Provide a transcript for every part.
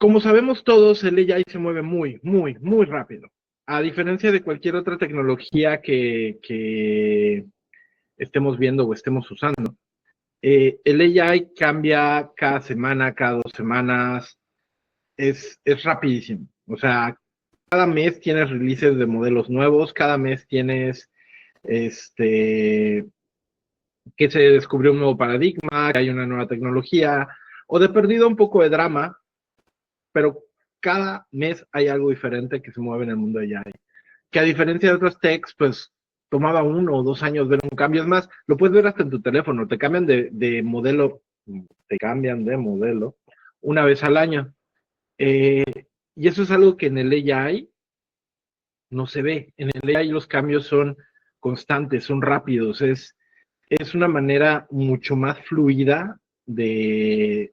Como sabemos todos, el AI se mueve muy, muy, muy rápido. A diferencia de cualquier otra tecnología que estemos viendo o estemos usando. El AI cambia cada semana, cada 2 semanas, es rapidísimo. O sea, cada mes tienes releases de modelos nuevos, cada mes tienes este que se descubrió un nuevo paradigma, que hay una nueva tecnología, o de perdido un poco de drama, pero cada mes hay algo diferente que se mueve en el mundo de AI. Que a diferencia de otros techs, pues tomaba 1 o 2 años ver un cambio. Es más, lo puedes ver hasta en tu teléfono, te cambian de modelo, una vez al año. Eh, y eso es algo que en el AI no se ve. En el AI los cambios son constantes, son rápidos, es una manera mucho más fluida de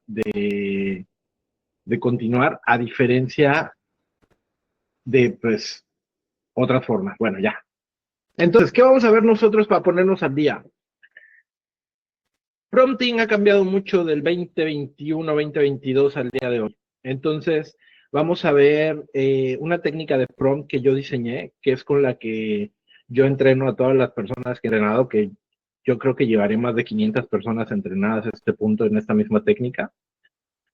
continuar, a diferencia de, pues, otras formas. Bueno, ya. Entonces, ¿qué vamos a ver nosotros para ponernos al día? Prompting ha cambiado mucho del 2021-2022 al día de hoy. Entonces, vamos a ver una técnica de prompt que yo diseñé, que es con la que yo entreno a todas las personas que he entrenado, que yo creo que llevaré más de 500 personas entrenadas a este punto en esta misma técnica.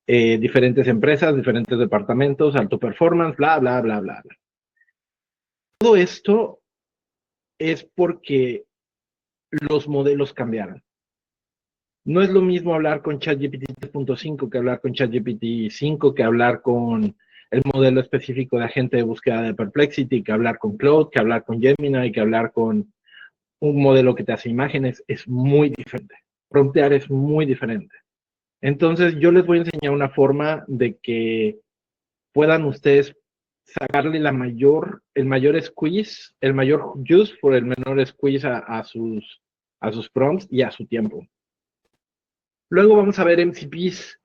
Diferentes empresas, diferentes departamentos, alto performance, bla, bla, bla, bla, bla. Todo esto es porque los modelos cambiaron. No es lo mismo hablar con ChatGPT 3.5 que hablar con ChatGPT 5, que hablar con el modelo específico de agente de búsqueda de Perplexity, que hablar con Claude, que hablar con Gemini, que hablar con un modelo que te hace imágenes. Es muy diferente. Promptear es muy diferente. Entonces, yo les voy a enseñar una forma de que puedan ustedes sacarle el mayor squeeze, el mayor juice por el menor squeeze a sus prompts y a su tiempo. Luego vamos a ver MCPs.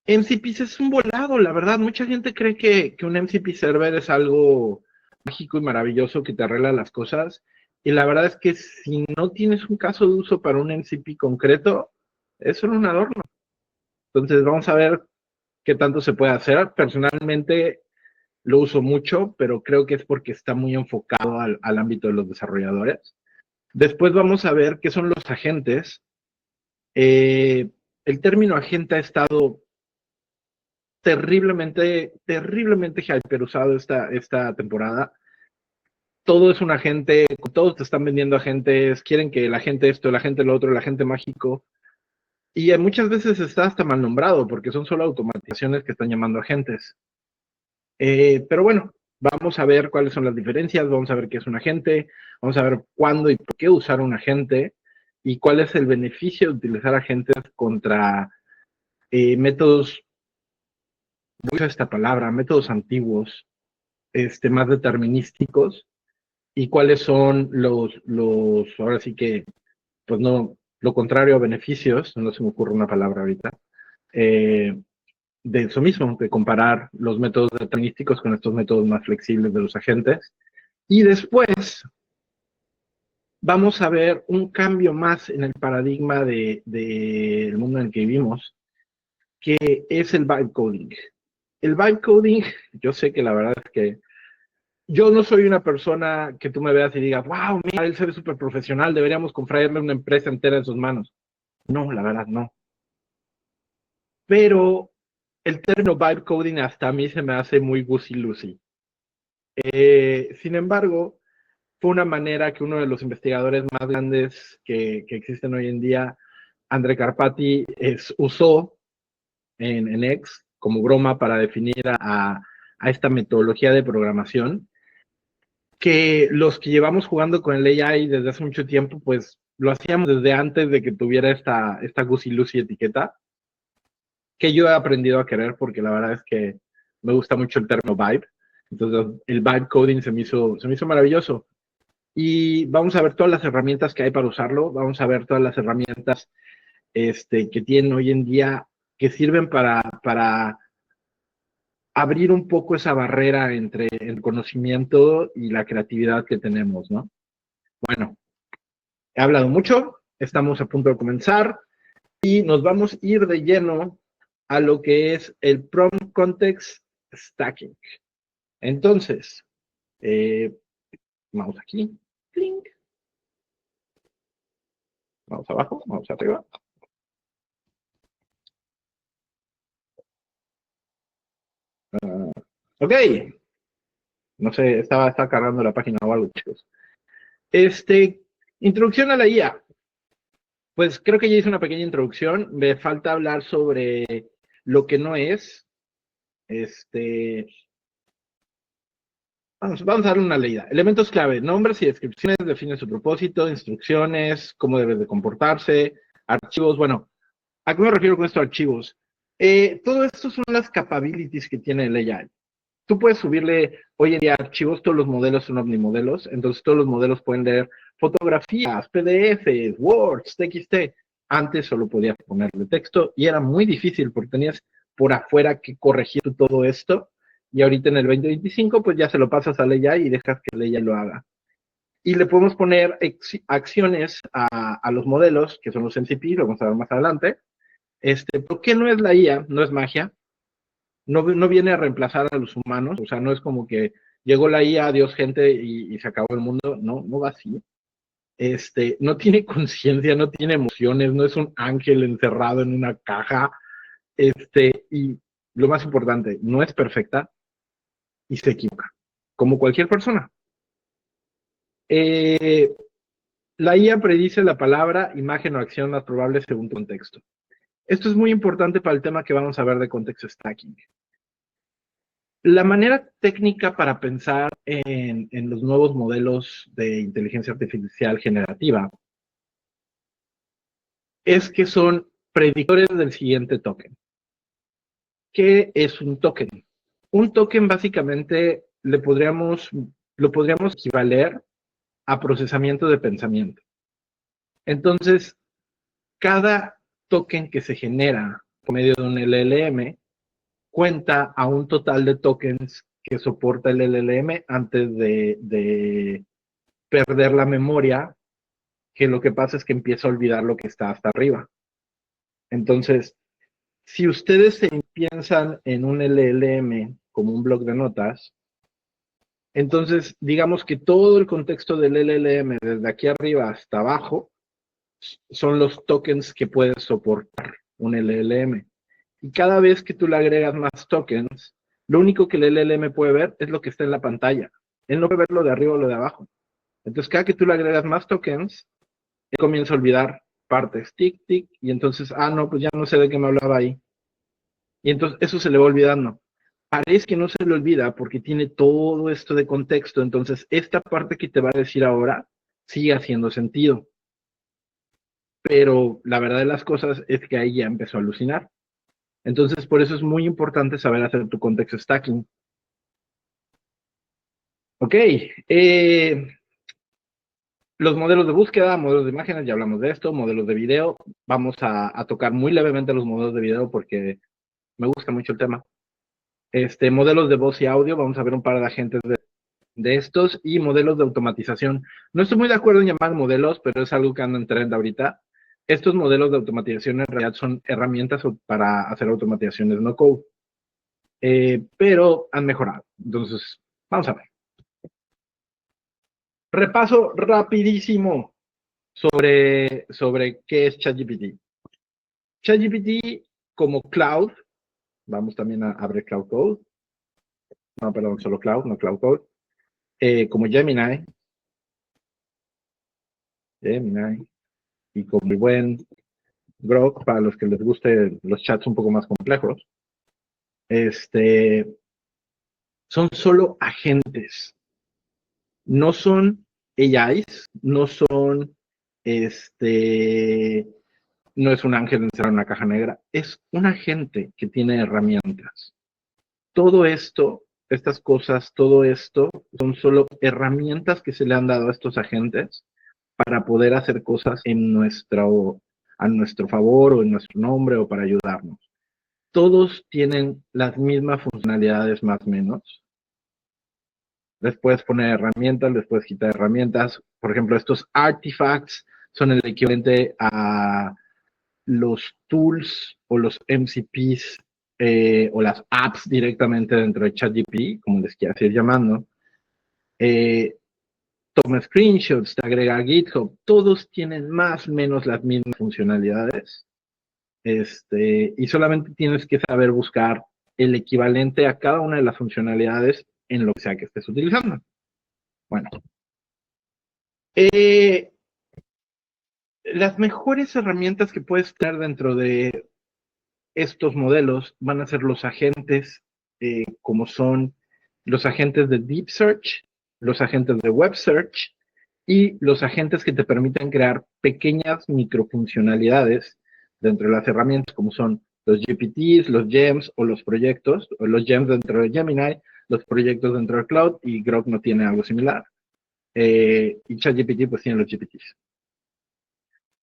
MCPs es un volado, la verdad. Mucha gente cree que un MCP server es algo mágico y maravilloso que te arregla las cosas. Y la verdad es que si no tienes un caso de uso para un MCP concreto, es solo un adorno. Entonces vamos a ver qué tanto se puede hacer. Personalmente lo uso mucho, pero creo que es porque está muy enfocado al ámbito de los desarrolladores. Después vamos a ver qué son los agentes. El término agente ha estado terriblemente hyperusado esta temporada. Todo es un agente, todos te están vendiendo agentes, quieren que el agente esto, el agente lo otro, el agente mágico. Y muchas veces está hasta mal nombrado, porque son solo automatizaciones que están llamando agentes. Pero bueno, vamos a ver cuáles son las diferencias, vamos a ver qué es un agente, vamos a ver cuándo y por qué usar un agente, y cuál es el beneficio de utilizar agentes contra métodos, voy a esta palabra, métodos antiguos, más determinísticos, y cuáles son ahora sí que, pues no, lo contrario a beneficios, no se me ocurre una palabra ahorita, de eso mismo, de comparar los métodos determinísticos con estos métodos más flexibles de los agentes. Y después vamos a ver un cambio más en el paradigma del mundo en el que vivimos, que es el vibe coding. El vibe coding, yo sé que la verdad es que yo no soy una persona que tú me veas y digas, wow, mira, él se ve súper profesional, deberíamos comprarle una empresa entera en sus manos. No, la verdad no. Pero el término vibe coding hasta a mí se me hace muy goosey-loosey. Sin embargo, fue una manera que uno de los investigadores más grandes que existen hoy en día, André Karpathy, usó en X como broma para definir a esta metodología de programación, que los que llevamos jugando con el AI desde hace mucho tiempo, pues lo hacíamos desde antes de que tuviera esta Gucci-Lucy etiqueta, que yo he aprendido a querer porque la verdad es que me gusta mucho el término vibe. Entonces el vibe coding se me hizo maravilloso. Y vamos a ver todas las herramientas que hay para usarlo, vamos a ver todas las herramientas que tienen hoy en día que sirven para abrir un poco esa barrera entre el conocimiento y la creatividad que tenemos, ¿no? Bueno, he hablado mucho, estamos a punto de comenzar y nos vamos a ir de lleno a lo que es el prompt context stacking. Entonces, vamos aquí, ¡cling! Vamos abajo, vamos arriba. Ok, no sé, estaba cargando la página o algo, chicos. Introducción a la IA. Pues creo que ya hice una pequeña introducción. Me falta hablar sobre lo que no es. Vamos a darle una leída. Elementos clave, nombres y descripciones, define su propósito, instrucciones, cómo debe de comportarse, archivos. Bueno, ¿a qué me refiero con esto archivos? Todo esto son las capabilities que tiene el AI. Tú puedes subirle hoy en día archivos, todos los modelos son omnimodelos, entonces todos los modelos pueden leer fotografías, PDFs, Words, TXT. Antes solo podías ponerle texto y era muy difícil porque tenías por afuera que corregir todo esto. Y ahorita en el 2025, pues ya se lo pasas a la AI y dejas que la AI lo haga. Y le podemos poner acciones a los modelos, que son los MCP, lo vamos a ver más adelante. ¿Por qué no es la IA? No es magia. No viene a reemplazar a los humanos, o sea, no es como que llegó la IA, adiós gente y se acabó el mundo, no va así. No tiene conciencia, no tiene emociones, no es un ángel encerrado en una caja, y lo más importante, no es perfecta y se equivoca, como cualquier persona. La IA predice la palabra, imagen o acción más probable según tu contexto. Esto es muy importante para el tema que vamos a ver de context stacking. La manera técnica para pensar en los nuevos modelos de inteligencia artificial generativa es que son predictores del siguiente token. ¿Qué es un token? Un token básicamente lo podríamos equivaler a procesamiento de pensamiento. Entonces, cada token que se genera por medio de un LLM cuenta a un total de tokens que soporta el LLM antes de perder la memoria, que lo que pasa es que empieza a olvidar lo que está hasta arriba. Entonces, si ustedes piensan en un LLM como un bloc de notas, entonces digamos que todo el contexto del LLM desde aquí arriba hasta abajo son los tokens que puede soportar un LLM. Y cada vez que tú le agregas más tokens, lo único que el LLM puede ver es lo que está en la pantalla. Él no puede ver lo de arriba o lo de abajo. Entonces, cada que tú le agregas más tokens, él comienza a olvidar partes, tic, tic, y entonces, no, pues ya no sé de qué me hablaba ahí. Y entonces eso se le va olvidando. Parece que no se le olvida porque tiene todo esto de contexto, entonces esta parte que te va a decir ahora sigue haciendo sentido. Pero la verdad de las cosas es que ahí ya empezó a alucinar. Entonces, por eso es muy importante saber hacer tu context stacking. Ok, los modelos de búsqueda, modelos de imágenes, ya hablamos de esto, modelos de video. Vamos a tocar muy levemente los modelos de video porque me gusta mucho el tema. Modelos de voz y audio, vamos a ver un par de agentes de estos y modelos de automatización. No estoy muy de acuerdo en llamar modelos, pero es algo que anda en trend ahorita. Estos modelos de automatización en realidad son herramientas para hacer automatizaciones no code, pero han mejorado. Entonces, vamos a ver. Repaso rapidísimo sobre qué es ChatGPT. ChatGPT como cloud, vamos también a abrir Cloud Code. No, perdón, solo Cloud, no Cloud Code. Como Gemini, y como el buen Grok, para los que les guste los chats un poco más complejos, son solo agentes. No son AIs, no son, no es un ángel encerrado en una caja negra, es un agente que tiene herramientas. Todo esto, estas cosas, todo esto, son solo herramientas que se le han dado a estos agentes para poder hacer cosas a nuestro favor o en nuestro nombre o para ayudarnos. Todos tienen las mismas funcionalidades más o menos. Les puedes poner herramientas, les puedes quitar herramientas. Por ejemplo, estos artifacts son el equivalente a los tools o los MCPs o las apps directamente dentro de ChatGPT, como les quieras ir llamando, toma screenshots, te agrega a GitHub, todos tienen más o menos las mismas funcionalidades, y solamente tienes que saber buscar el equivalente a cada una de las funcionalidades en lo que sea que estés utilizando. Bueno, las mejores herramientas que puedes tener dentro de estos modelos van a ser los agentes, como son los agentes de Deep Search, los agentes de Web Search y los agentes que te permiten crear pequeñas microfuncionalidades dentro de las herramientas, como son los GPTs, los GEMs o los proyectos, o los GEMs dentro de Gemini, los proyectos dentro de Cloud, y Grok no tiene algo similar. Y ChatGPT pues tiene los GPTs.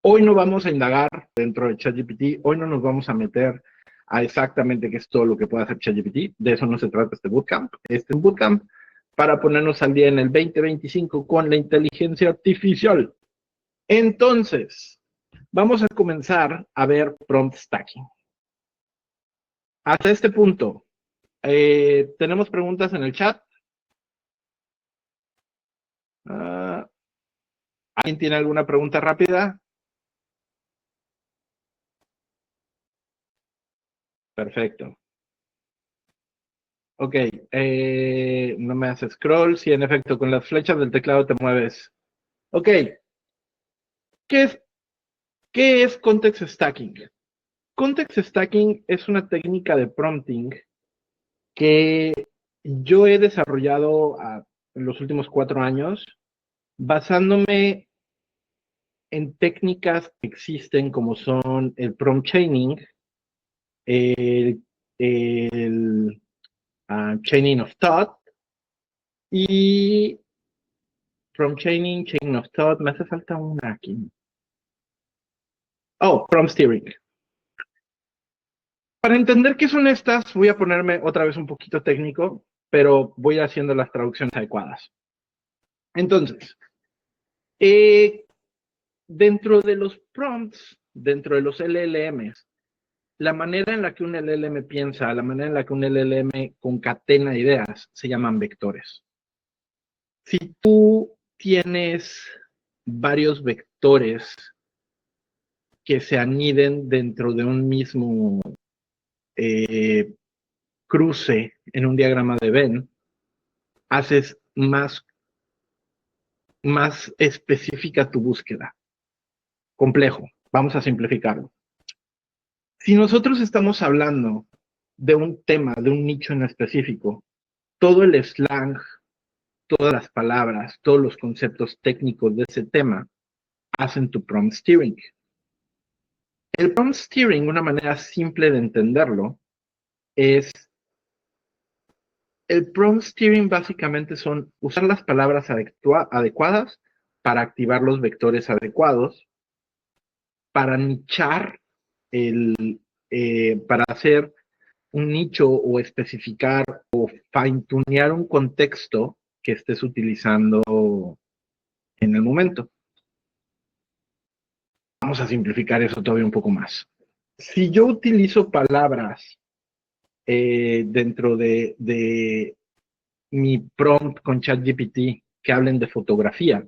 Hoy no vamos a indagar dentro de ChatGPT, hoy no nos vamos a meter a exactamente qué es todo lo que puede hacer ChatGPT, de eso no se trata este bootcamp. Este es un bootcamp para ponernos al día en el 2025 con la inteligencia artificial. Entonces, vamos a comenzar a ver prompt stacking. Hasta este punto, ¿tenemos preguntas en el chat? ¿Alguien tiene alguna pregunta rápida? Perfecto. Ok, no me hace scroll. Sí, en efecto, con las flechas del teclado te mueves. Ok, ¿qué es context stacking? Context stacking es una técnica de prompting que yo he desarrollado en los últimos 4 años basándome en técnicas que existen como son el prompt chaining, el, el chaining of thought y prompt chaining, chaining of thought, me hace falta una aquí. Oh, prompt steering. Para entender qué son estas, voy a ponerme otra vez un poquito técnico, pero voy haciendo las traducciones adecuadas. Entonces, dentro de los prompts, dentro de los LLMs, la manera en la que un LLM piensa, la manera en la que un LLM concatena ideas, se llaman vectores. Si tú tienes varios vectores que se aniden dentro de un mismo cruce en un diagrama de Venn, haces más específica tu búsqueda. Complejo. Vamos a simplificarlo. Si nosotros estamos hablando de un tema, de un nicho en específico, todo el slang, todas las palabras, todos los conceptos técnicos de ese tema hacen tu prompt steering. El prompt steering, una manera simple de entenderlo, es el prompt steering básicamente son usar las palabras adecuadas para activar los vectores adecuados, para nichar, para hacer un nicho o especificar o fine-tunear un contexto que estés utilizando en el momento. Vamos a simplificar eso todavía un poco más. Si yo utilizo palabras dentro de mi prompt con ChatGPT que hablen de fotografía,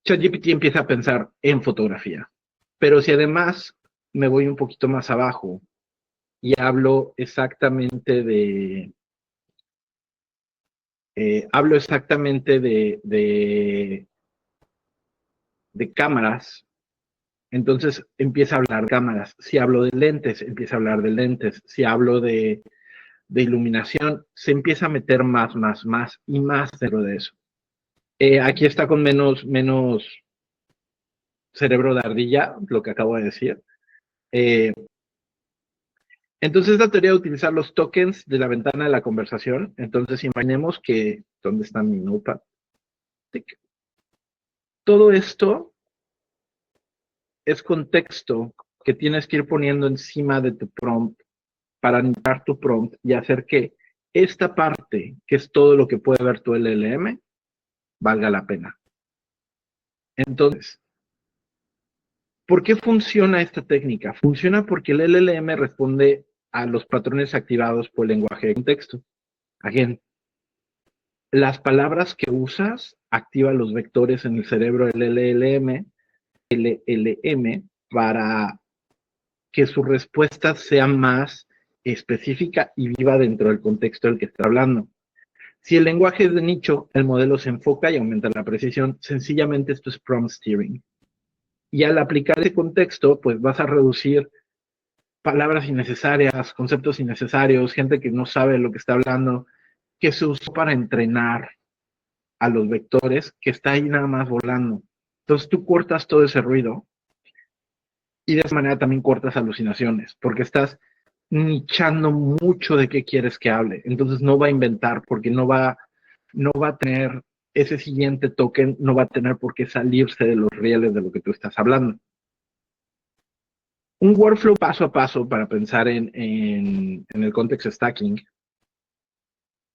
ChatGPT empieza a pensar en fotografía. Pero si además me voy un poquito más abajo y hablo exactamente de cámaras, entonces empieza a hablar de cámaras. Si hablo de lentes, empieza a hablar de lentes. Si hablo de iluminación, se empieza a meter más y más dentro de eso. Aquí está con menos cerebro de ardilla, lo que acabo de decir. Entonces, la teoría de utilizar los tokens de la ventana de la conversación. Entonces, imaginemos que, ¿dónde está mi notepad? Todo esto es contexto que tienes que ir poniendo encima de tu prompt para animar tu prompt y hacer que esta parte, que es todo lo que puede ver tu LLM, valga la pena. Entonces, ¿por qué funciona esta técnica? Funciona porque el LLM responde a los patrones activados por el lenguaje de contexto. Again, las palabras que usas activan los vectores en el cerebro del LLM para que su respuesta sea más específica y viva dentro del contexto del que está hablando. Si el lenguaje es de nicho, el modelo se enfoca y aumenta la precisión. Sencillamente esto es prompt steering. Y al aplicar ese contexto, pues vas a reducir palabras innecesarias, conceptos innecesarios, gente que no sabe lo que está hablando, que se usó para entrenar a los vectores, que está ahí nada más volando. Entonces tú cortas todo ese ruido y de esa manera también cortas alucinaciones, porque estás nichando mucho de qué quieres que hable. Entonces no va a inventar, porque no va a tener ese siguiente token, no va a tener por qué salirse de los rieles de lo que tú estás hablando. Un workflow paso a paso para pensar en el context stacking.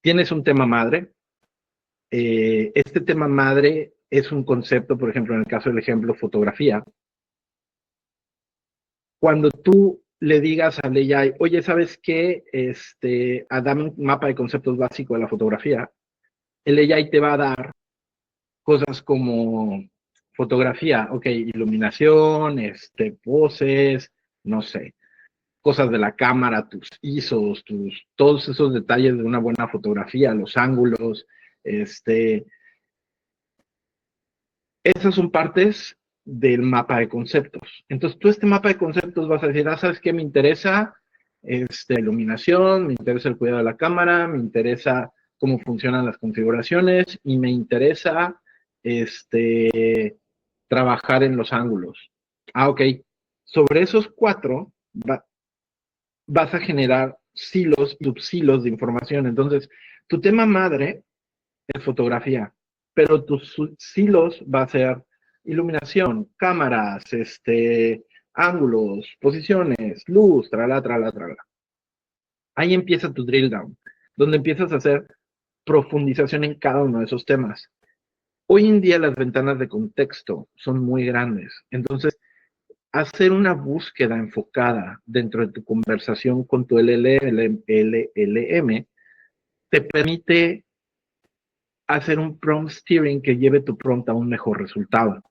Tienes un tema madre. Este tema madre es un concepto, por ejemplo, en el caso del ejemplo, fotografía. Cuando tú le digas al AI, oye, ¿sabes qué? Dame un mapa de conceptos básico de la fotografía. El AI te va a dar cosas como fotografía, ok, iluminación, poses, no sé, cosas de la cámara, tus ISOs, todos esos detalles de una buena fotografía, los ángulos, esas son partes del mapa de conceptos. Entonces, tú este mapa de conceptos vas a decir, ¿sabes qué? Me interesa la iluminación, me interesa el cuidado de la cámara, me interesa cómo funcionan las configuraciones y me interesa trabajar en los ángulos. Ok. Sobre esos 4 vas a generar silos y subsilos de información. Entonces, tu tema madre es fotografía, pero tus silos va a ser iluminación, cámaras, ángulos, posiciones, luz, trala, trala, trala. Ahí empieza tu drill down, donde empiezas a hacer profundización en cada uno de esos temas. Hoy en día las ventanas de contexto son muy grandes, entonces hacer una búsqueda enfocada dentro de tu conversación con tu LLM te permite hacer un prompt steering que lleve tu prompt a un mejor resultado.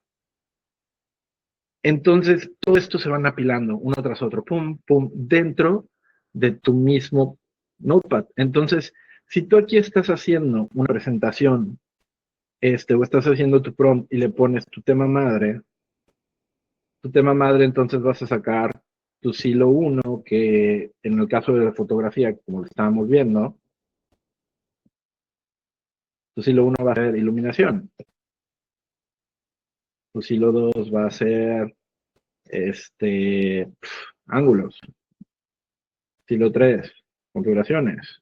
Entonces, todo esto se van apilando uno tras otro, pum, pum, dentro de tu mismo notepad. Entonces, si tú aquí estás haciendo una presentación, o estás haciendo tu prompt y le pones tu tema madre, entonces vas a sacar tu silo 1, que en el caso de la fotografía, como lo estábamos viendo, tu silo 1 va a ser iluminación. Tu silo 2 va a ser ángulos. Silo 3, configuraciones.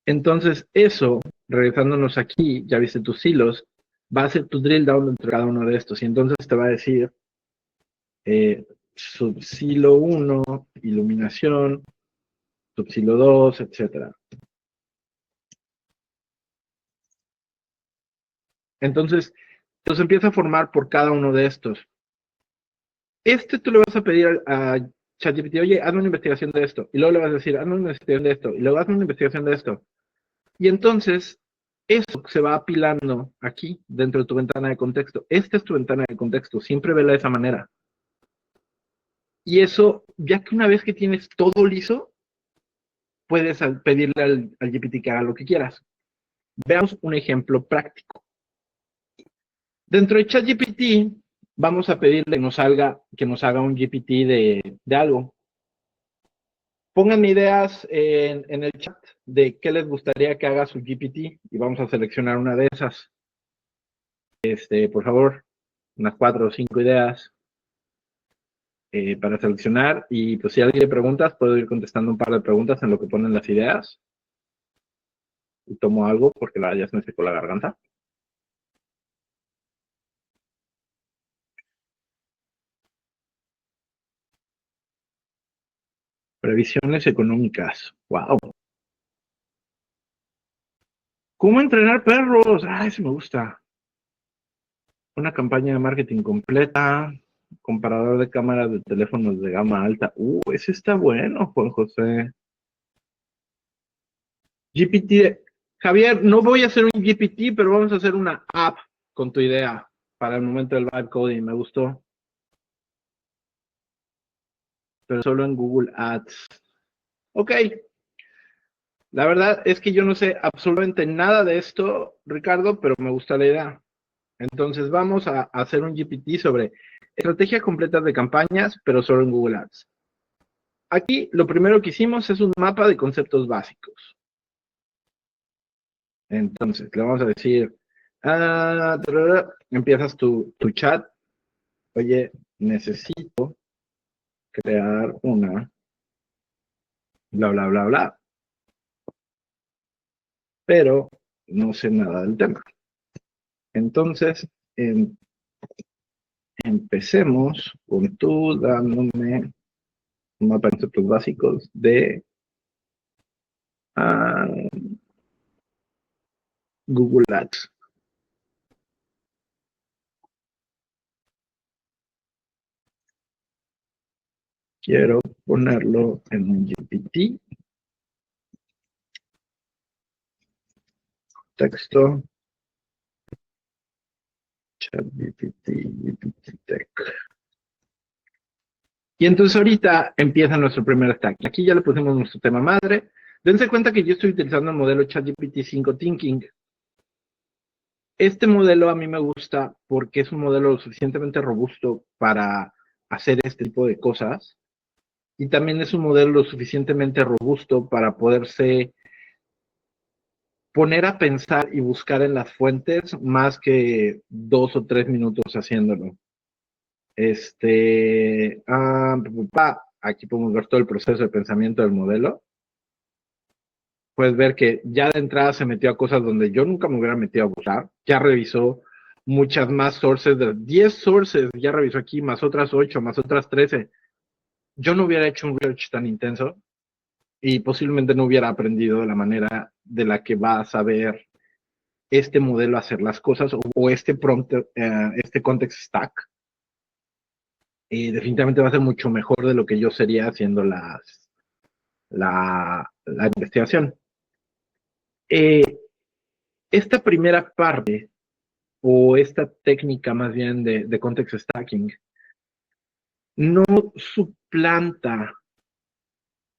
Entonces, eso, regresándonos aquí, ya viste tus silos, va a ser tu drill down dentro de cada uno de estos. Y entonces te va a decir subsilo 1, iluminación, subsilo 2, etcétera. Entonces, los empieza a formar por cada uno de estos. Tú le vas a pedir a ChatGPT, oye, hazme una investigación de esto. Y luego le vas a decir, hazme una investigación de esto. Y luego hazme una investigación de esto. Y entonces, eso se va apilando aquí, dentro de tu ventana de contexto. Esta es tu ventana de contexto. Siempre vela de esa manera. Y eso, ya que una vez que tienes todo listo, puedes pedirle al GPT que haga lo que quieras. Veamos un ejemplo práctico. Dentro de ChatGPT, vamos a pedirle que nos haga un GPT de algo. Pongan ideas en el chat de qué les gustaría que haga su GPT y vamos a seleccionar una de esas. Por favor, unas 4 o 5 ideas para seleccionar. Y pues si alguien le preguntas, puedo ir contestando un par de preguntas en lo que ponen las ideas. Y tomo algo porque ya se me secó la garganta. Previsiones económicas. Wow. ¿Cómo entrenar perros? Ese me gusta. Una campaña de marketing completa. comparador de cámaras de teléfonos de gama alta. Ese está bueno, Juan José. GPT. Javier, no voy a hacer un GPT, pero vamos a hacer una app con tu idea para el momento del vibe coding. Me gustó. Pero solo en Google Ads. Ok. La verdad es que yo no sé absolutamente nada de esto, Ricardo, pero me gusta la idea. Entonces vamos a hacer un GPT sobre estrategia completa de campañas, pero solo en Google Ads. Aquí lo primero que hicimos es un mapa de conceptos básicos. Entonces le vamos a decir, empiezas tu chat. Oye, necesito crear una, bla, bla, bla, bla, pero no sé nada del tema. Entonces, empecemos con tú dándome un mapa de conceptos básicos de Google Ads. Quiero ponerlo en un GPT. Texto. ChatGPT, GPT Tech. Y entonces ahorita empieza nuestro primer stack. Aquí ya le pusimos nuestro tema madre. Dense cuenta que yo estoy utilizando el modelo ChatGPT 5 Thinking. Este modelo a mí me gusta porque es un modelo lo suficientemente robusto para hacer este tipo de cosas. Y también es un modelo lo suficientemente robusto para poderse poner a pensar y buscar en las fuentes más que 2 o 3 minutos haciéndolo. Aquí podemos ver todo el proceso de pensamiento del modelo. Puedes ver que ya de entrada se metió a cosas donde yo nunca me hubiera metido a buscar. Ya revisó muchas más sources, de 10 sources, ya revisó aquí, más otras 8, más otras 13. Yo no hubiera hecho un research tan intenso y posiblemente no hubiera aprendido de la manera de la que va a saber este modelo hacer las cosas o este prompt, este context stack. Definitivamente va a ser mucho mejor de lo que yo sería haciendo la investigación. Esta primera parte, o esta técnica más bien de context stacking, no suplanta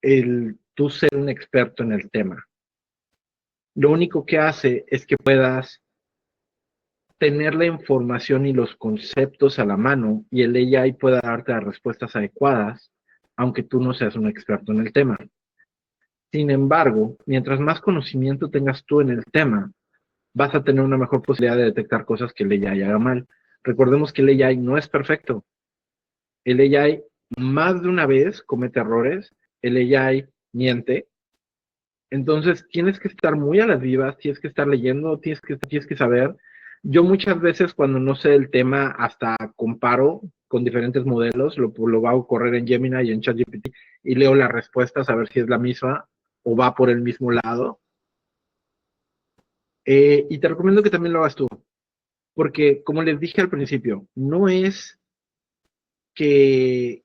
el tú ser un experto en el tema. Lo único que hace es que puedas tener la información y los conceptos a la mano y el AI pueda darte las respuestas adecuadas, aunque tú no seas un experto en el tema. Sin embargo, mientras más conocimiento tengas tú en el tema, vas a tener una mejor posibilidad de detectar cosas que el AI haga mal. Recordemos que el AI no es perfecto. El AI más de una vez comete errores, el AI miente. Entonces tienes que estar muy a las vivas, tienes que estar leyendo, tienes que saber. Yo muchas veces cuando no sé el tema hasta comparo con diferentes modelos, lo hago correr en Gemini y en ChatGPT y leo las respuestas a ver si es la misma o va por el mismo lado. Y te recomiendo que también lo hagas tú, porque como les dije al principio, no es que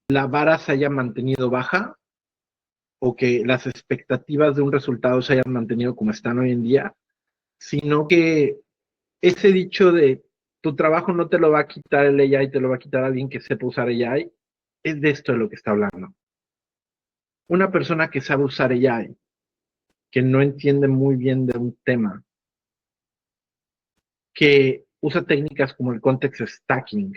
la vara se haya mantenido baja o que las expectativas de un resultado se hayan mantenido como están hoy en día, sino que ese dicho de tu trabajo no te lo va a quitar el AI, te lo va a quitar alguien que sepa usar AI, es de esto de lo que está hablando. Una persona que sabe usar AI, que no entiende muy bien de un tema, que usa técnicas como el context stacking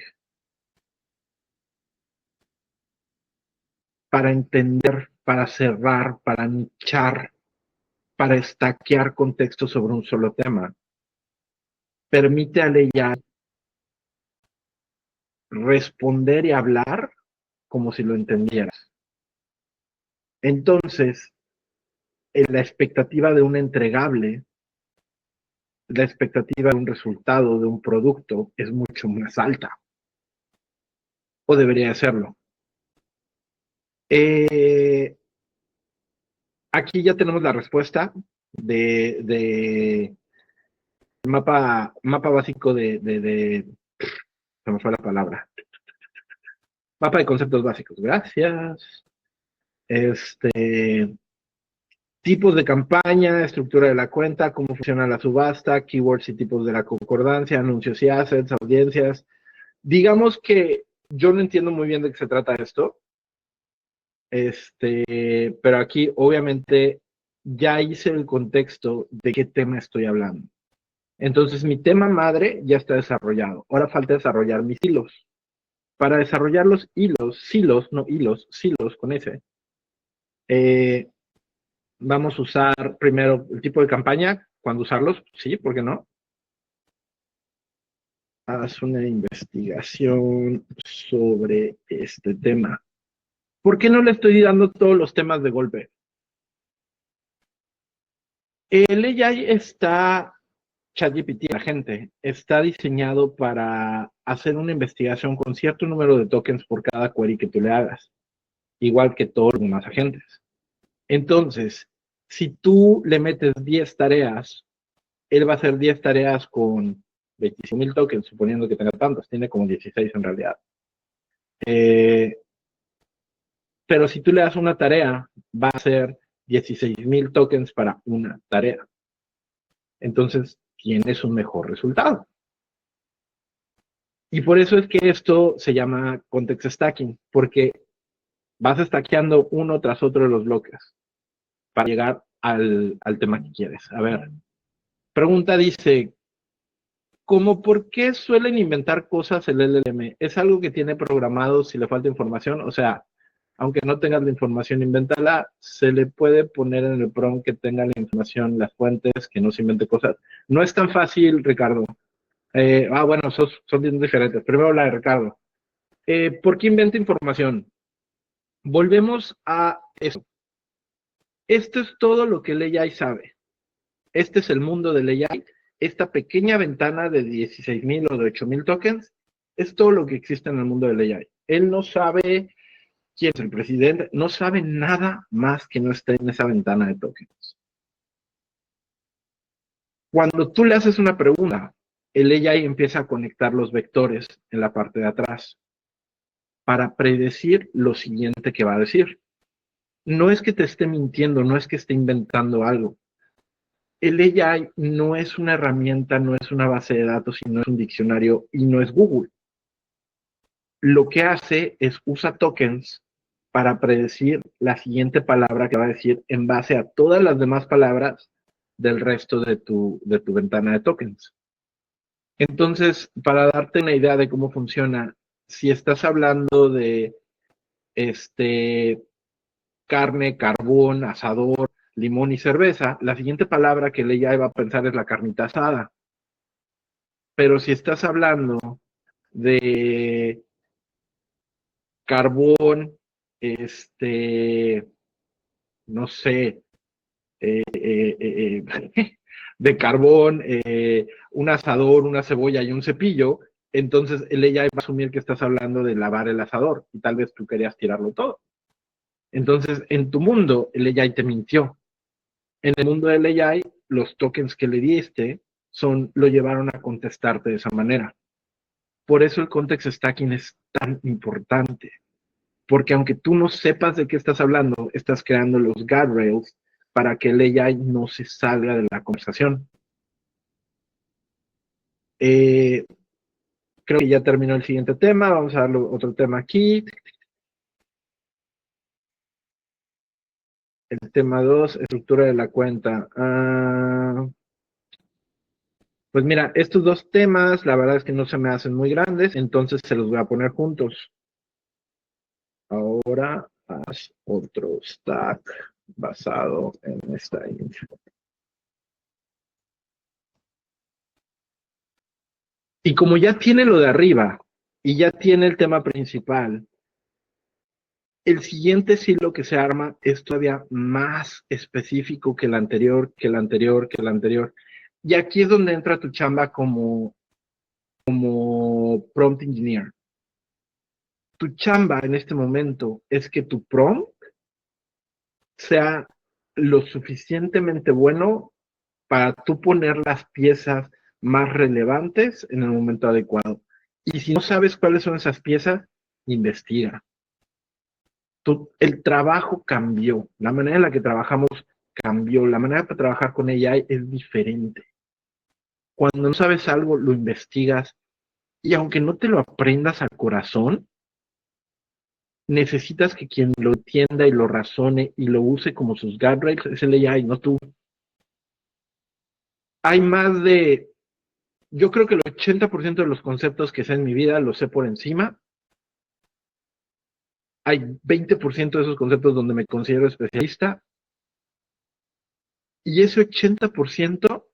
para entender, para cerrar, para nichar, para stackear contexto sobre un solo tema, permite al AI responder y hablar como si lo entendieras. Entonces, en la expectativa de un entregable, la expectativa de un resultado, de un producto, es mucho más alta, o debería de serlo. Aquí ya tenemos la respuesta de mapa básico se me fue la palabra. Mapa de conceptos básicos, gracias. Tipos de campaña, estructura de la cuenta, cómo funciona la subasta, keywords y tipos de la concordancia, anuncios y assets, audiencias. Digamos que yo no entiendo muy bien de qué se trata esto, pero aquí obviamente ya hice el contexto de qué tema estoy hablando. Entonces mi tema madre ya está desarrollado. Ahora falta desarrollar mis hilos. Para desarrollar los silos con S, vamos a usar primero el tipo de campaña, cuándo usarlos, sí, ¿por qué no? Haz una investigación sobre este tema. ¿Por qué no le estoy dando todos los temas de golpe? El AI está, ChatGPT, la gente, está diseñado para hacer una investigación con cierto número de tokens por cada query que tú le hagas, igual que todos los demás agentes. Entonces, si tú le metes 10 tareas, él va a hacer 10 tareas con 25,000 tokens, suponiendo que tenga tantos, tiene como 16 en realidad. Pero si tú le das una tarea, va a ser 16,000 tokens para una tarea. Entonces, tienes un mejor resultado. Y por eso es que esto se llama context stacking, porque vas stackeando uno tras otro de los bloques para llegar al tema que quieres. A ver, pregunta dice, ¿cómo por qué suelen inventar cosas el LLM? ¿Es algo que tiene programado si le falta información? O sea, aunque no tengas la información, invéntala, se le puede poner en el prompt que tenga la información, las fuentes, que no se invente cosas. No es tan fácil, Ricardo. Bueno, son bien diferentes. Primero la de Ricardo. ¿Por qué inventa información? Volvemos a eso. Esto es todo lo que el AI sabe. Este es el mundo del AI. Esta pequeña ventana de 16,000 o de 8,000 tokens es todo lo que existe en el mundo del AI. Él no sabe quién es el presidente, no sabe nada más que no esté en esa ventana de tokens. Cuando tú le haces una pregunta, el AI empieza a conectar los vectores en la parte de atrás para predecir lo siguiente que va a decir. No es que te esté mintiendo, no es que esté inventando algo. El AI no es una herramienta, no es una base de datos, sino es un diccionario y no es Google. Lo que hace es usa tokens para predecir la siguiente palabra que va a decir en base a todas las demás palabras del resto de tu ventana de tokens. Entonces, para darte una idea de cómo funciona, si estás hablando de carne, carbón, asador, limón y cerveza, la siguiente palabra que le va a pensar es la carnita asada. Pero si estás hablando de carbón, no sé, de carbón, un asador, una cebolla y un cepillo, entonces ella va a asumir que estás hablando de lavar el asador y tal vez tú querías tirarlo todo. Entonces, en tu mundo, el AI te mintió. En el mundo del AI, los tokens que le diste lo llevaron a contestarte de esa manera. Por eso el context stacking es tan importante. Porque aunque tú no sepas de qué estás hablando, estás creando los guardrails para que el AI no se salga de la conversación. Creo que ya terminó el siguiente tema. Vamos a darle otro tema aquí. El tema 2, estructura de la cuenta. Pues mira, estos dos temas, la verdad es que no se me hacen muy grandes, entonces se los voy a poner juntos. Ahora haz otro stack basado en esta info. Y como ya tiene lo de arriba y ya tiene el tema principal, el siguiente silo que se arma es todavía más específico que el anterior, que el anterior, que el anterior. Y aquí es donde entra tu chamba como prompt engineer. Tu chamba en este momento es que tu prompt sea lo suficientemente bueno para tú poner las piezas más relevantes en el momento adecuado. Y si no sabes cuáles son esas piezas, investiga. El trabajo cambió, la manera en la que trabajamos cambió, la manera de trabajar con AI es diferente. Cuando no sabes algo, lo investigas y aunque no te lo aprendas al corazón, necesitas que quien lo entienda y lo razone y lo use como sus guardrails es el AI, no tú. Hay más de, yo creo que el 80% de los conceptos que sé en mi vida los sé por encima. Hay 20% de esos conceptos donde me considero especialista. Y ese 80%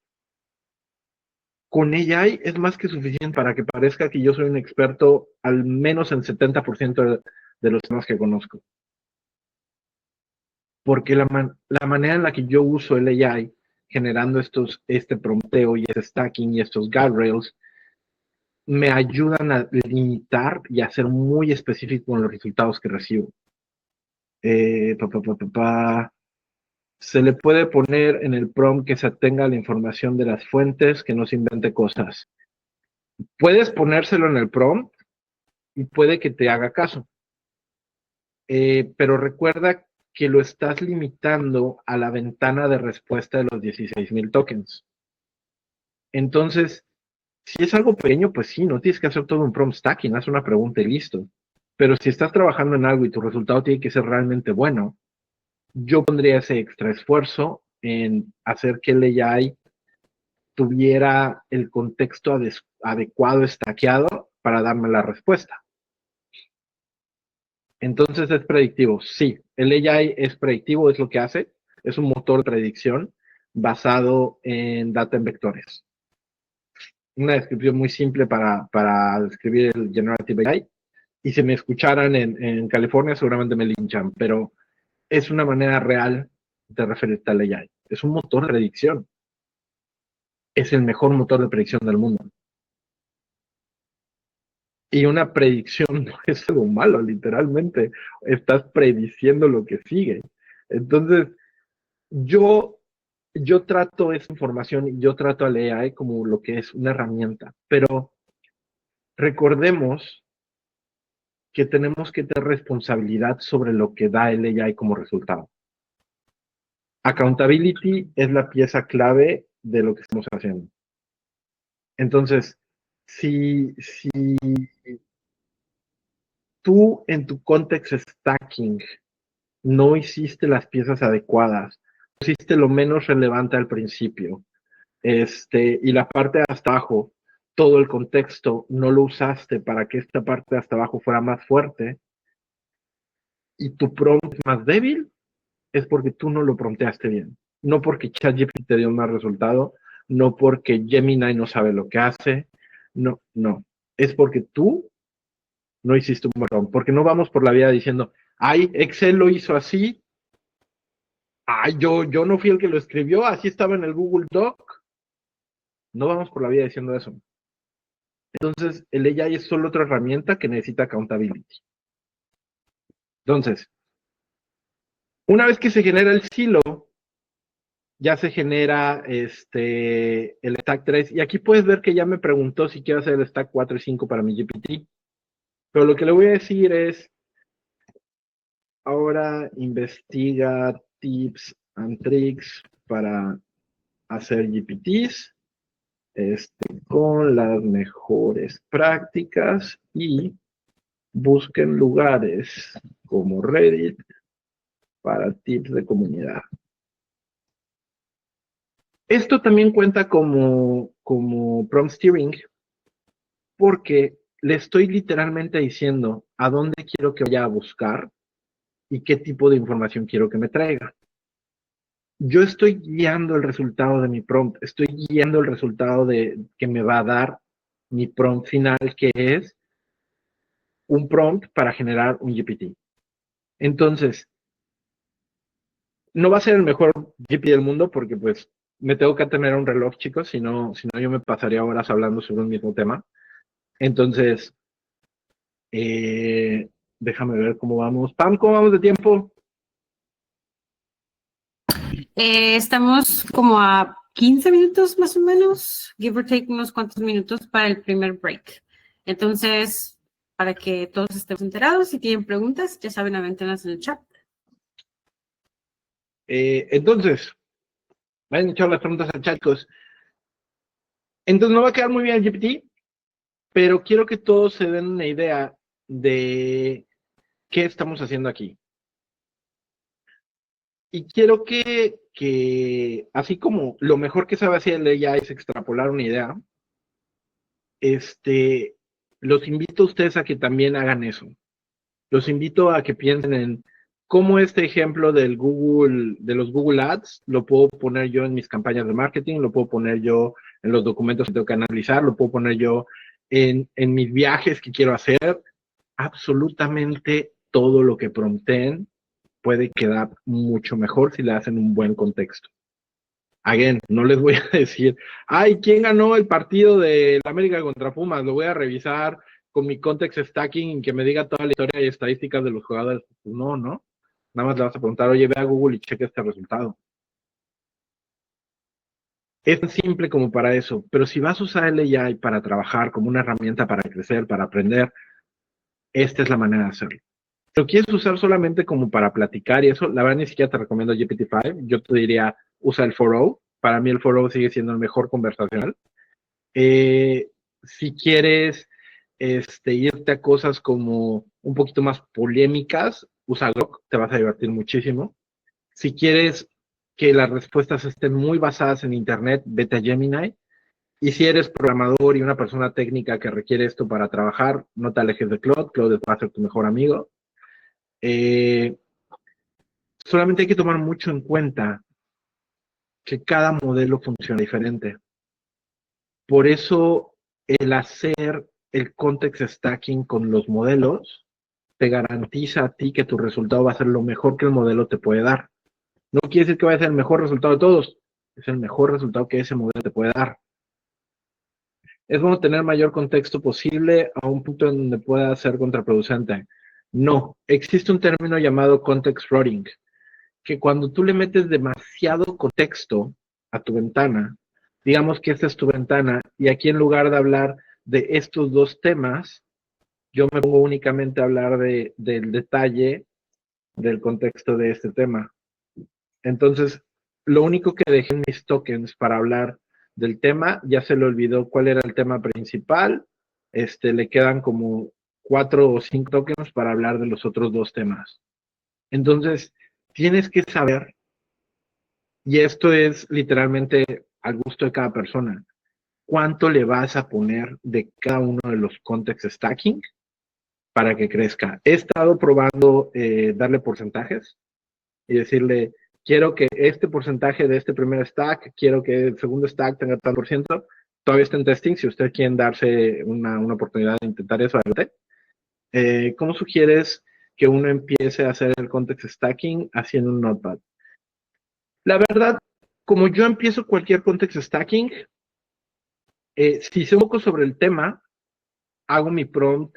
con AI es más que suficiente para que parezca que yo soy un experto al menos en 70% de los temas que conozco. Porque la manera en la que yo uso el AI generando este prompteo y este stacking y estos guardrails me ayudan a limitar y a ser muy específico con los resultados que recibo. Se le puede poner en el prompt que se tenga la información de las fuentes, que no se invente cosas. Puedes ponérselo en el prompt y puede que te haga caso. Pero recuerda que lo estás limitando a la ventana de respuesta de los 16,000 tokens. Entonces, si es algo pequeño, pues sí, no tienes que hacer todo un prompt stacking, haz una pregunta y listo. Pero si estás trabajando en algo y tu resultado tiene que ser realmente bueno, yo pondría ese extra esfuerzo en hacer que el AI tuviera el contexto adecuado, stackeado, para darme la respuesta. Entonces es predictivo, sí. El AI es predictivo, es lo que hace. Es un motor de predicción basado en data en vectores. Una descripción muy simple para describir el Generative AI. Y si me escucharan en California, seguramente me linchan, pero es una manera real de referirte al AI. Es un motor de predicción. Es el mejor motor de predicción del mundo. Y una predicción no es algo malo, literalmente. Estás prediciendo lo que sigue. Entonces, yo, yo trato esa información y yo trato al AI como lo que es una herramienta. Pero recordemos que tenemos que tener responsabilidad sobre lo que da el AI como resultado. Accountability es la pieza clave de lo que estamos haciendo. Entonces, si tú en tu context stacking no hiciste las piezas adecuadas, hiciste lo menos relevante al principio, y la parte de hasta abajo, todo el contexto no lo usaste para que esta parte de hasta abajo fuera más fuerte, y tu prompt es más débil, es porque tú no lo prompteaste bien. No porque ChatGPT te dio un mal resultado, no porque Gemini no sabe lo que hace, no. Es porque tú no hiciste un buen prompt, porque no vamos por la vida diciendo, ay, Excel lo hizo así, ay, yo no fui el que lo escribió, así estaba en el Google Doc. No vamos por la vida diciendo eso. Entonces, el AI es solo otra herramienta que necesita accountability. Entonces, una vez que se genera el silo, ya se genera el stack 3. Y aquí puedes ver que ya me preguntó si quiero hacer el stack 4 y 5 para mi GPT. Pero lo que le voy a decir es, ahora investiga tips and tricks para hacer GPTs con las mejores prácticas y busquen lugares como Reddit para tips de comunidad. Esto también cuenta como prompt steering porque le estoy literalmente diciendo a dónde quiero que vaya a buscar y qué tipo de información quiero que me traiga. Yo estoy guiando el resultado de mi prompt, estoy guiando el resultado que me va a dar mi prompt final, que es un prompt para generar un GPT. Entonces, no va a ser el mejor GPT del mundo porque pues me tengo que tener un reloj, chicos, si no yo me pasaría horas hablando sobre un mismo tema. Entonces, déjame ver cómo vamos. Pam, ¿cómo vamos de tiempo? Estamos como a 15 minutos más o menos, give or take unos cuantos minutos para el primer break. Entonces, para que todos estemos enterados, si tienen preguntas, ya saben, avéntenlas en el chat. Entonces, vayan a echar las preguntas al chat, chicos. Entonces, no va a quedar muy bien el GPT, pero quiero que todos se den una idea de qué estamos haciendo aquí. Y quiero que así como lo mejor que sabe hacer ella es extrapolar una idea, los invito a ustedes a que también hagan eso. Los invito a que piensen en cómo este ejemplo del Google, de los Google Ads, lo puedo poner yo en mis campañas de marketing, lo puedo poner yo en los documentos que tengo que analizar, lo puedo poner yo en mis viajes que quiero hacer. Absolutamente todo lo que prompten puede quedar mucho mejor si le hacen un buen contexto. Again, no les voy a decir, ay, ¿quién ganó el partido de la América contra Pumas? Lo voy a revisar con mi context stacking y que me diga toda la historia y estadísticas de los jugadores. No, no. Nada más le vas a preguntar, oye, ve a Google y cheque este resultado. Es tan simple como para eso, pero si vas a usar el AI para trabajar como una herramienta para crecer, para aprender, esta es la manera de hacerlo. Si lo quieres usar solamente como para platicar y eso, la verdad ni siquiera te recomiendo GPT-5. Yo te diría, usa el 4o. Para mí el 4o sigue siendo el mejor conversacional. Si quieres irte a cosas como un poquito más polémicas, usa Grok, te vas a divertir muchísimo. Si quieres que las respuestas estén muy basadas en Internet, vete a Gemini. Y si eres programador y una persona técnica que requiere esto para trabajar, no te alejes de Claude. Claude va a ser tu mejor amigo. Solamente hay que tomar mucho en cuenta que cada modelo funciona diferente. Por eso el hacer el context stacking con los modelos te garantiza a ti que tu resultado va a ser lo mejor que el modelo te puede dar. No quiere decir que vaya a ser el mejor resultado de todos, es el mejor resultado que ese modelo te puede dar. Es bueno tener mayor contexto posible a un punto en donde pueda ser contraproducente. No, existe un término llamado context routing, que cuando tú le metes demasiado contexto a tu ventana, digamos que esta es tu ventana, y aquí en lugar de hablar de estos dos temas, yo me pongo únicamente a hablar del detalle del contexto de este tema. Entonces, lo único que dejé en mis tokens para hablar del tema, ya se le olvidó cuál era el tema principal, le quedan como 4 o 5 tokens para hablar de los otros dos temas. Entonces, tienes que saber, y esto es literalmente al gusto de cada persona, cuánto le vas a poner de cada uno de los context stacking para que crezca. He estado probando darle porcentajes y decirle, quiero que este porcentaje de este primer stack, quiero que el segundo stack tenga tanto por ciento. Todavía está en testing, si ustedes quieren darse una oportunidad de intentar eso, adelante. ¿Cómo sugieres que uno empiece a hacer el context stacking haciendo un notepad? La verdad, como yo empiezo cualquier context stacking, si sé un poco sobre el tema, hago mi prompt.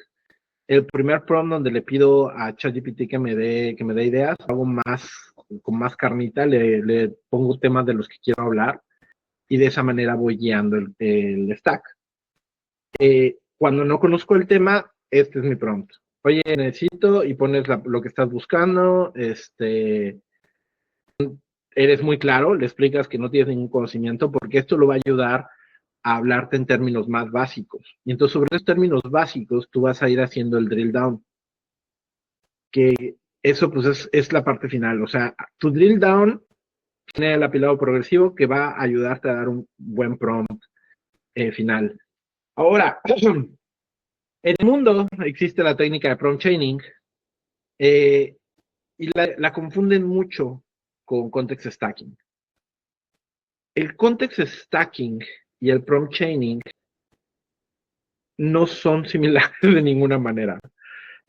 El primer prompt donde le pido a ChatGPT que me dé ideas, hago más, con más carnita, le pongo temas de los que quiero hablar y de esa manera voy guiando el stack. Cuando no conozco el tema, este es mi prompt. Oye, necesito, y pones lo que estás buscando, eres muy claro, le explicas que no tienes ningún conocimiento, porque esto lo va a ayudar a hablarte en términos más básicos. Y entonces, sobre esos términos básicos, tú vas a ir haciendo el drill down. Que eso pues es la parte final. O sea, tu drill down tiene el apilado progresivo que va a ayudarte a dar un buen prompt final. Ahora, en el mundo existe la técnica de prompt chaining y la confunden mucho con context stacking. El context stacking y el prompt chaining no son similares de ninguna manera.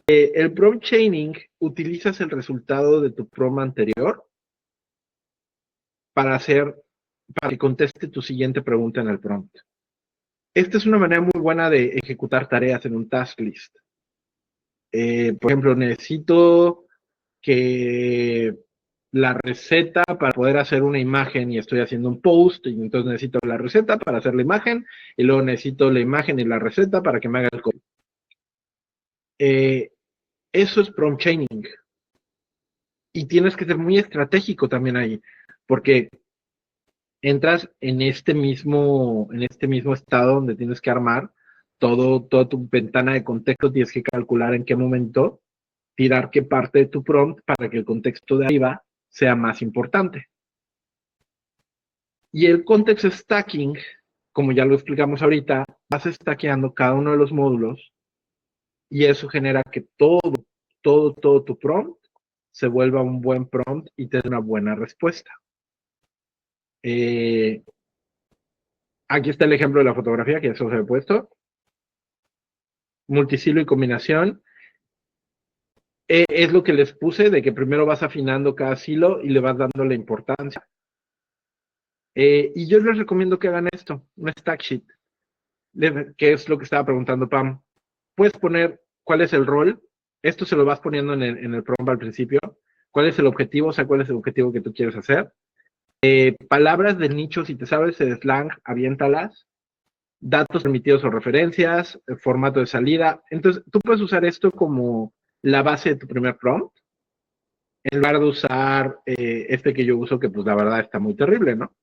El prompt chaining utilizas el resultado de tu prompt anterior para que conteste tu siguiente pregunta en el prompt. Esta es una manera muy buena de ejecutar tareas en un task list. Por ejemplo, necesito que la receta para poder hacer una imagen y estoy haciendo un post, y entonces necesito la receta para hacer la imagen, y luego necesito la imagen y la receta para que me haga el copy. Eso es prompt chaining. Y tienes que ser muy estratégico también ahí, porque entras en este mismo estado donde tienes que armar toda tu ventana de contexto, tienes que calcular en qué momento tirar qué parte de tu prompt para que el contexto de arriba sea más importante. Y el context stacking, como ya lo explicamos ahorita, vas stackeando cada uno de los módulos y eso genera que todo tu prompt se vuelva un buen prompt y te dé una buena respuesta. Aquí está el ejemplo de la fotografía, que eso se he puesto. Multisilo y combinación. Es lo que les puse, de que primero vas afinando cada silo y le vas dando la importancia. Y yo les recomiendo que hagan esto, un stack sheet, que es lo que estaba preguntando Pam. Puedes poner cuál es el rol, esto se lo vas poniendo en el prompt al principio, cuál es el objetivo, o sea, cuál es el objetivo que tú quieres hacer. Palabras del nicho, si te sabes el slang, aviéntalas. Datos permitidos o referencias, formato de salida. Entonces, tú puedes usar esto como la base de tu primer prompt, en lugar de usar este que yo uso, que pues la verdad está muy terrible, ¿no?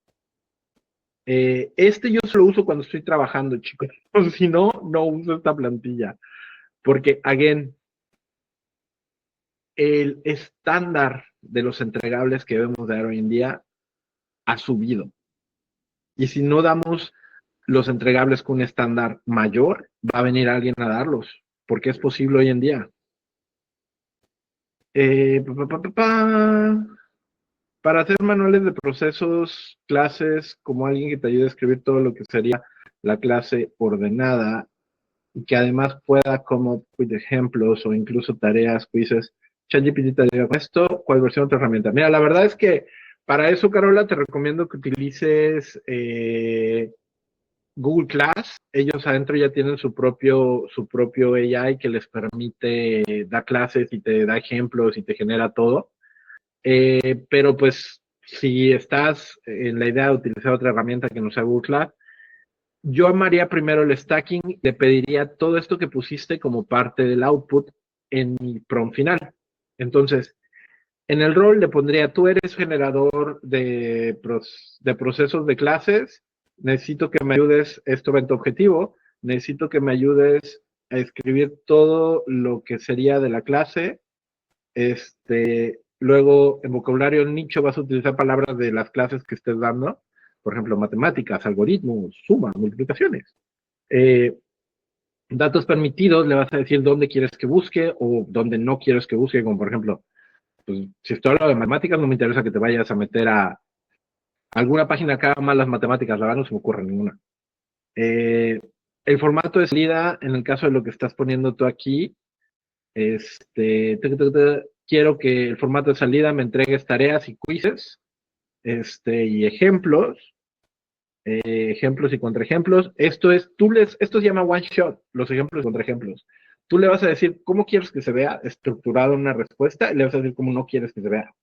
Este yo solo uso cuando estoy trabajando, chicos. Si no, no uso esta plantilla. Porque, again, el estándar de los entregables que debemos dar hoy en día ha subido. Y si no damos los entregables con un estándar mayor, va a venir alguien a darlos, porque es posible hoy en día. Para hacer manuales de procesos, clases, como alguien que te ayude a escribir todo lo que sería la clase ordenada, y que además pueda como ejemplos o incluso tareas, quizzes, ChatGPT te diga esto, ¿cuál versión de tu herramienta? Mira, la verdad es que para eso, Carola, te recomiendo que utilices Google Class. Ellos adentro ya tienen su propio AI que les permite dar clases y te da ejemplos y te genera todo. Pero pues si estás en la idea de utilizar otra herramienta que no sea Google Class, yo amaría primero el stacking, le pediría todo esto que pusiste como parte del output en mi prompt final. Entonces, en el rol le pondría, tú eres generador de procesos de clases, necesito que me ayudes, esto va en tu objetivo, necesito que me ayudes a escribir todo lo que sería de la clase. Luego, en vocabulario nicho vas a utilizar palabras de las clases que estés dando, por ejemplo, matemáticas, algoritmos, sumas, multiplicaciones. Datos permitidos, le vas a decir dónde quieres que busque o dónde no quieres que busque, como por ejemplo, pues, si estoy hablando de matemáticas, no me interesa que te vayas a meter a alguna página que haga mal las matemáticas, la verdad no se me ocurre ninguna. El formato de salida, en el caso de lo que estás poniendo tú aquí, quiero que el formato de salida me entregues tareas y quizzes, y ejemplos y contraejemplos. Esto se llama one shot, los ejemplos y contraejemplos. Tú le vas a decir cómo quieres que se vea estructurado una respuesta y le vas a decir cómo no quieres que se vea.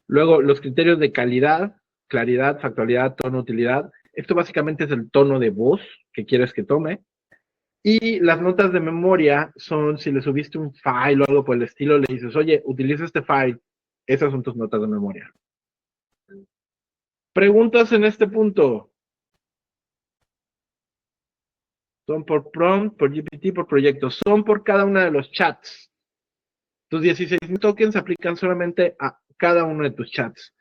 Luego, los criterios de calidad, claridad, factualidad, tono, utilidad. Esto básicamente es el tono de voz que quieres que tome. Y las notas de memoria son, si le subiste un file o algo por el estilo, le dices, oye, utiliza este file. Esas son tus notas de memoria. Preguntas en este punto. Son por prompt, por GPT, por proyecto. Son por cada una de los chats. Tus 16,000 tokens aplican solamente a cada uno de tus chats.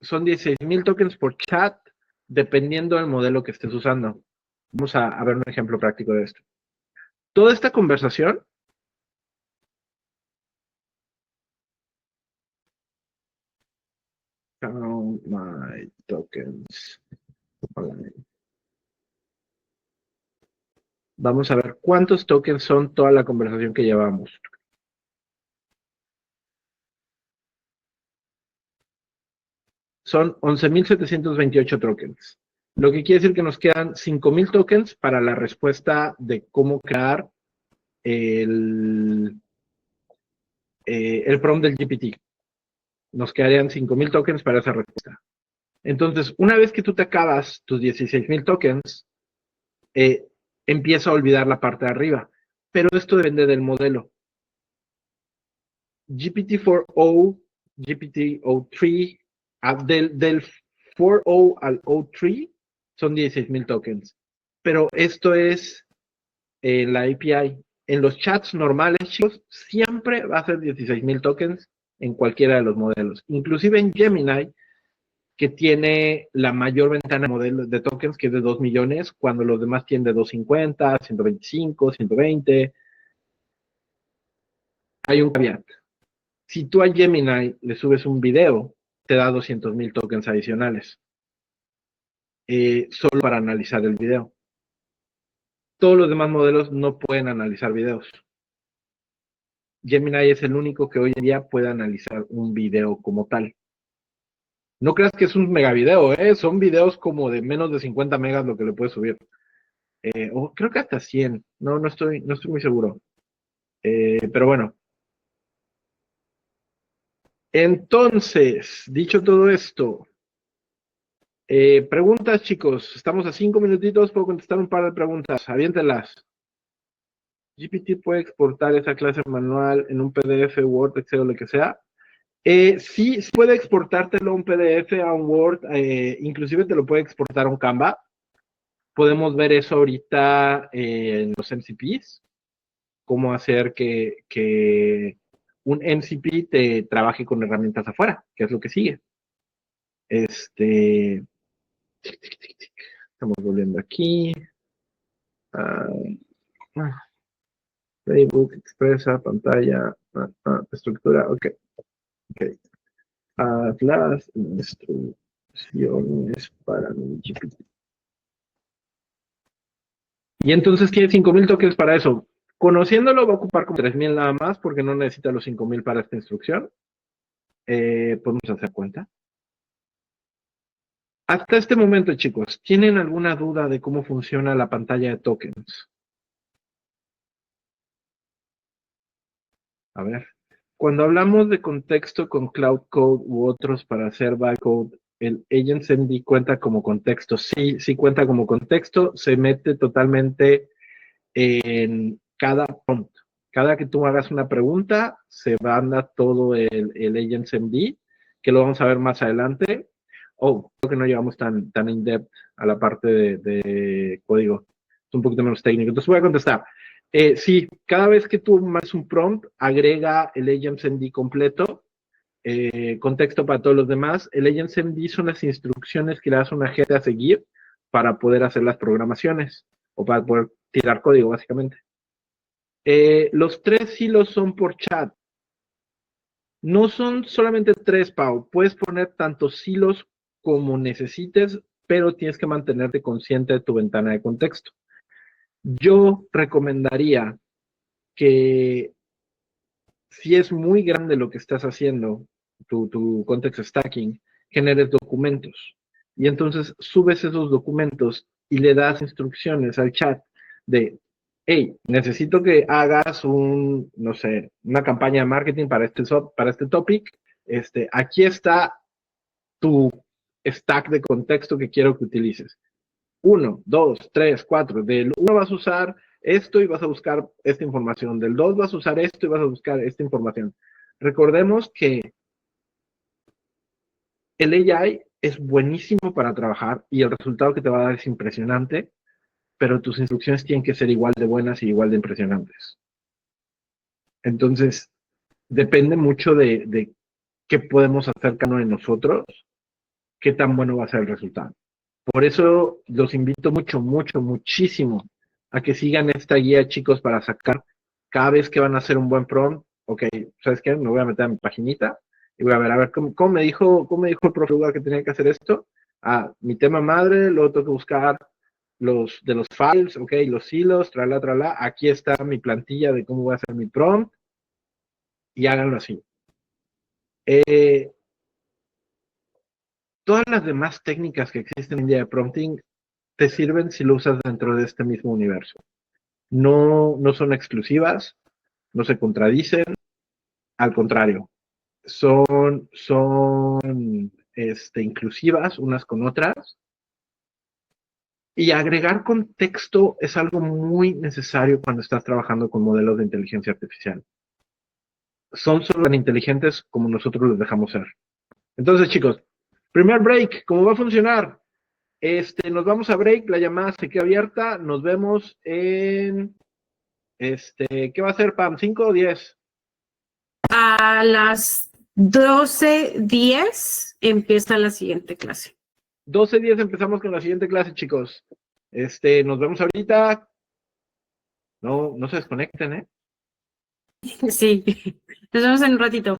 Son 16,000 tokens por chat, dependiendo del modelo que estés usando. Vamos a ver un ejemplo práctico de esto. Toda esta conversación count my tokens. Vamos a ver cuántos tokens son toda la conversación que llevamos. Son 11,728 tokens. Lo que quiere decir que nos quedan 5,000 tokens para la respuesta de cómo crear el prompt del GPT. Nos quedarían 5,000 tokens para esa respuesta. Entonces, una vez que tú te acabas tus 16,000 tokens, empieza a olvidar la parte de arriba. Pero esto depende del modelo. GPT-4o, GPT-o3, del 4o al o3 son 16,000 tokens. Pero esto es la API. En los chats normales, chicos, siempre va a ser 16,000 tokens en cualquiera de los modelos. Inclusive en Gemini, que tiene la mayor ventana de tokens, que es de 2 millones, cuando los demás tienen de 250, 125, 120. Hay un caveat. Si tú a Gemini le subes un video, te da 200,000 tokens adicionales, solo para analizar el video. Todos los demás modelos no pueden analizar videos. Gemini es el único que hoy en día puede analizar un video como tal. No creas que es un mega video, son videos como de menos de 50 megas lo que le puedes subir. O creo que hasta 100, no estoy muy seguro. Pero bueno. Entonces, dicho todo esto, preguntas, chicos. Estamos a 5 minutitos, puedo contestar un par de preguntas. Aviéntelas. GPT puede exportar esa clase manual en un PDF, Word, Excel o lo que sea. Sí, puede exportártelo a un PDF, a un Word, inclusive te lo puede exportar a un Canva. Podemos ver eso ahorita en los MCPs, cómo hacer que un MCP te trabaje con herramientas afuera, que es lo que sigue. Estamos volviendo aquí. Playbook, expresa, pantalla, estructura, ok. Las instrucciones para mi GPT. Y entonces tiene 5,000 tokens para eso. Conociéndolo va a ocupar como 3,000 nada más porque no necesita los 5,000 para esta instrucción. Podemos hacer cuenta. Hasta este momento, chicos, ¿tienen alguna duda de cómo funciona la pantalla de tokens? A ver. Cuando hablamos de contexto con Cloud Code u otros para hacer bytecode, el AgentsMD cuenta como contexto. Sí, sí cuenta como contexto. Se mete totalmente en cada prompt. Cada que tú hagas una pregunta, se manda todo el AgentsMD, que lo vamos a ver más adelante. Creo que no llegamos tan in-depth a la parte de código. Es un poquito menos técnico. Entonces voy a contestar. Sí, cada vez que tú mandas un prompt, agrega el AgentsMD completo, contexto para todos los demás. El AgentsMD son las instrucciones que le das a una gente a seguir para poder hacer las programaciones o para poder tirar código, básicamente. Los 3 hilos son por chat. No son solamente 3, Pau. Puedes poner tantos hilos como necesites, pero tienes que mantenerte consciente de tu ventana de contexto. Yo recomendaría que si es muy grande lo que estás haciendo, tu context stacking, generes documentos. Y entonces subes esos documentos y le das instrucciones al chat de, hey, necesito que hagas no sé, una campaña de marketing para este topic. Aquí está tu stack de contexto que quiero que utilices. 1, 2, 3, 4. Del 1 vas a usar esto y vas a buscar esta información. Del 2 vas a usar esto y vas a buscar esta información. Recordemos que el AI es buenísimo para trabajar y el resultado que te va a dar es impresionante, pero tus instrucciones tienen que ser igual de buenas y igual de impresionantes. Entonces, depende mucho de qué podemos hacer cada uno de nosotros, qué tan bueno va a ser el resultado. Por eso los invito muchísimo a que sigan esta guía, chicos, para sacar cada vez que van a hacer un buen prompt. Ok, ¿sabes qué? Me voy a meter a mi paginita y voy a ver cómo me dijo el profe Uga que tenía que hacer esto. Mi tema madre, luego tengo que buscar los files, ok, los hilos, trala. Aquí está mi plantilla de cómo voy a hacer mi prompt y háganlo así. Todas las demás técnicas que existen en día de prompting te sirven si lo usas dentro de este mismo universo. no son exclusivas, no se contradicen, al contrario, son inclusivas unas con otras. Y agregar contexto es algo muy necesario cuando estás trabajando con modelos de inteligencia artificial. Son solo tan inteligentes como nosotros los dejamos ser. Entonces, chicos, primer break, ¿cómo va a funcionar? Nos vamos a break, la llamada se queda abierta, nos vemos en, ¿qué va a ser, Pam? ¿5 o 10? A las 12:10 empieza la siguiente clase. 12:10 empezamos con la siguiente clase, chicos. Nos vemos ahorita. No se desconecten, ¿eh? Sí, nos vemos en un ratito.